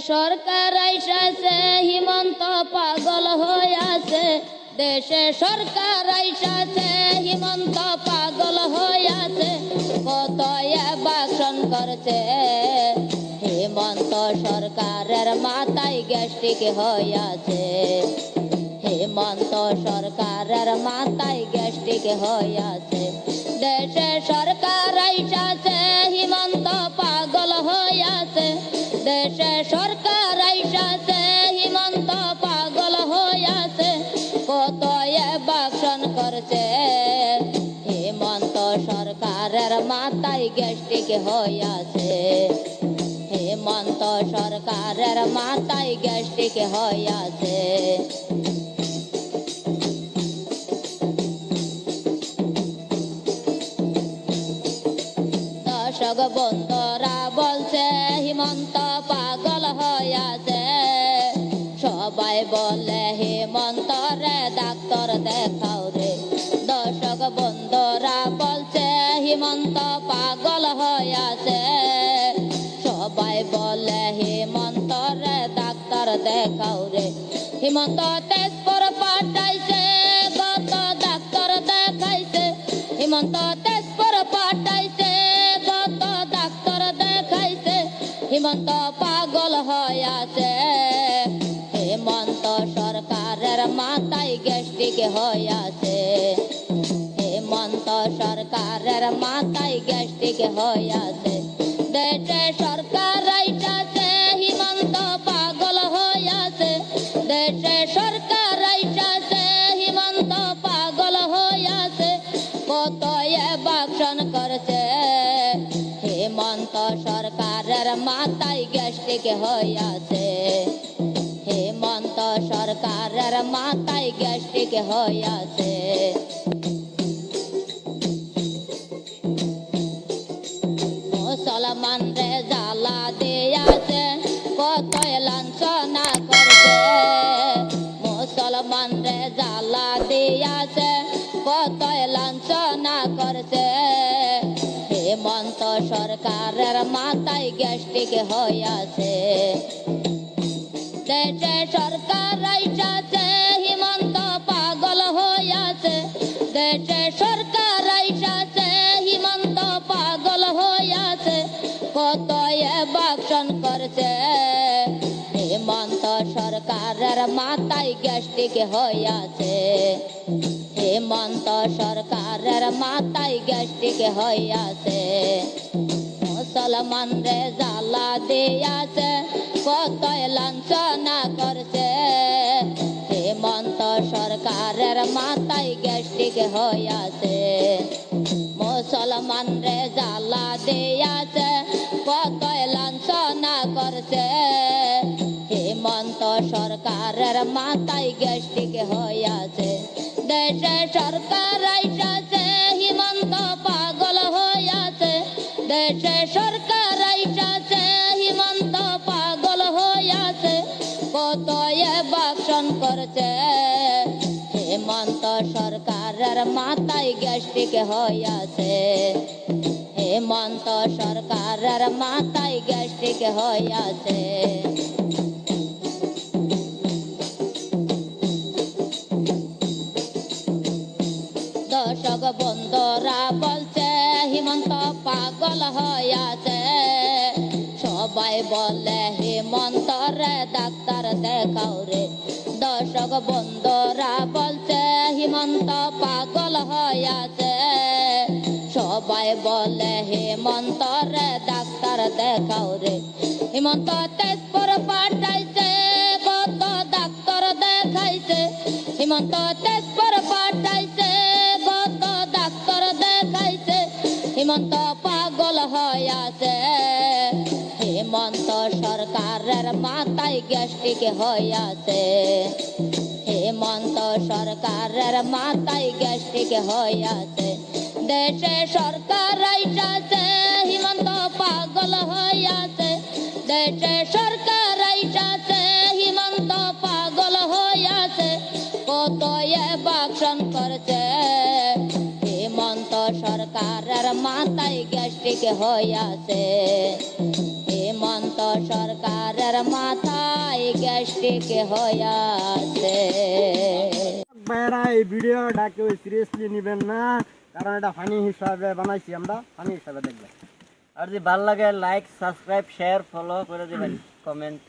সরকার আইসাছে হিমন্ত পাগল হইয়াছে দেশে সরকার আইসাছে হিমন্ত পাগল হইয়াছে কত বাসন করছে হেমন্ত সরকারের মাথায় গ্যাস্ট্রিক হইয়াছে হেমন্ত সরকারের মাথায় গ্যাস্ট্রিক হইয়াছে দেশে সরকার আইসাছে হিমন্ত পাগল হইয়াছে দেশে সরকার আইসাছে হিমন্ত পাগল হইয়াছে কত বাসন করছে হেমন্ত সরকারের মাথায় গ্যাস্ট্রিক হইয়াছে হেমন্ত সরকারের মাথায় গ্যাস্ট্রিক হইয়াছে দর্শক বন্ধুরা বলছে হিমন্ত পাগল হইয়াছে সবাই বলে হেমন্ত রে ডাক্তার দেখাও রে দর্শক বন্ধুরা বলছে হিমন্ত পাগল হইয়াছে সবাই বলে হেমন্ত রে ডাক্তার দেখাও রে হিমন্ত তেজপুর পাঠাইছে কত ডাক্তার দেখাইছে হিমন্ত তেজপুর পাঠাইছে কত ডাক্তার দেখাইছে হিমন্ত পাগল হইয়াছে হেমন্ত সরকারের মাথায় গ্যাস্ট্রিক হইয়াছে হেমন্ত সরকারের মাথায় গ্যাস্ট্রিক হইয়াছে দেশে সরকার আইসাছে হিমন্ত পাগল হইয়াছে দেশে সরকার আইসাছে হিমন্ত পাগল হইয়াছে কত বাসন করছে হেমন্ত সরকারের মাথায় গ্যাস্ট্রিক হইয়াছে হেমন্ত সরকারের মাথায় গ্যাস্ট্রিক হইয়াছে মুসলমান রে জ্বালা দিয়াছে কত লাঞ্ছনা করছে মুসলমান রে জ্বালা দিয়াছে কত লাঞ্ছনা করছে হেমন্ত সরকারের মাথায় গ্যাস্ট্রিক হইয়াছে দেশে সরকার আইসাছে হিমন্ত পাগল হইয়াছে দেশে সরকার আইসাছে হিমন্ত পাগল হইয়াছে কত বাসন করছে হেমন্ত সরকারের মাথায় গ্যাস্ট্রিক হইয়াছে হেমন্ত সরকারের মাথায় গ্যাস্ট্রিক হইয়াছে মুসলমান রে জ্বালা দিয়াছে কত লাঞ্ছনা করছে হেমন্ত সরকারের মাথায় গ্যাস্ট্রিক হইয়াছে মুসলমান রে জ্বালা দিয়াছে কত লাঞ্ছনা করছে হেমন্ত সরকারের মাথায় গ্যাস্ট্রিক হইয়াছে দেশে সরকার আইসাছে হিমন্ত পাগল হইয়াছে দেশে সরকার আইসাছে হিমন্ত পাগল হইয়াছে কত বাসন করছে হেমন্ত সরকারের মাথায় গ্যাস্ট্রিক হইয়াছে হেমন্ত সরকারের মাথায় গ্যাস্ট্রিক হইয়াছে দর্শক বন্ধুরা বলছে হিমন্ত পাগল হইয়াছে সবাই বলে হেমন্ত রে ডাক্তার দেখাও রে দর্শক বন্ধুরা বলছে হিমন্ত পাগল হইয়াছে সবাই বলে হেমন্ত রে ডাক্তার দেখাও রে হিমন্ত তেজপুর পাঠাইছে কত ডাক্তার দেখাইছে হিমন্ত তেজপুর পাঠাইছে কত ডাক্তার দেখাইছে হিমন্ত পাগল হইয়াছে হেমন্ত সরকারের মাথায় গ্যাস্ট্রিক হইয়াছে হেমন্ত সরকারের মাথায় গ্যাস্ট্রিক হইয়াছে দেশে সরকার আইসাছে হিমন্ত পাগল হইয়াছে দেশে সরকার আইসাছে হিমন্ত পাগল হইয়াছে কত বাসন করছে হেমন্ত সরকারের মাথায় গ্যাস্ট্রিক হইয়াছে হিমন্ত সরকারের মাথায় গ্যাস্ট্রিক হইয়াছে। ভাইরা এই ভিডিওটা কেউ সিরিয়াসলি নেবেন না, কারণ এটা ফানি হিসাবে বানাইছি আমরা, ফানি হিসাবে দেখবেন। আর যদি ভালো লাগে লাইক সাবস্ক্রাইব শেয়ার ফলো করে দিবেন, কমেন্ট